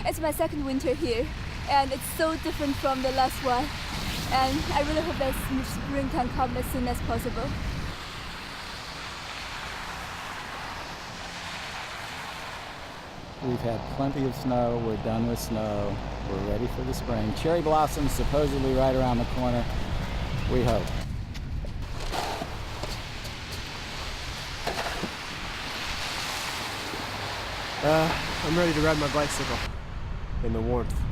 It's my second winter here, and it's so different from the last one. And I really hope that spring can come as soon as possible. We've had plenty of snow. We're done with snow. We're ready for the spring. Cherry blossoms supposedly right around the corner. We hope. I'm ready to ride my bicycle in the warmth.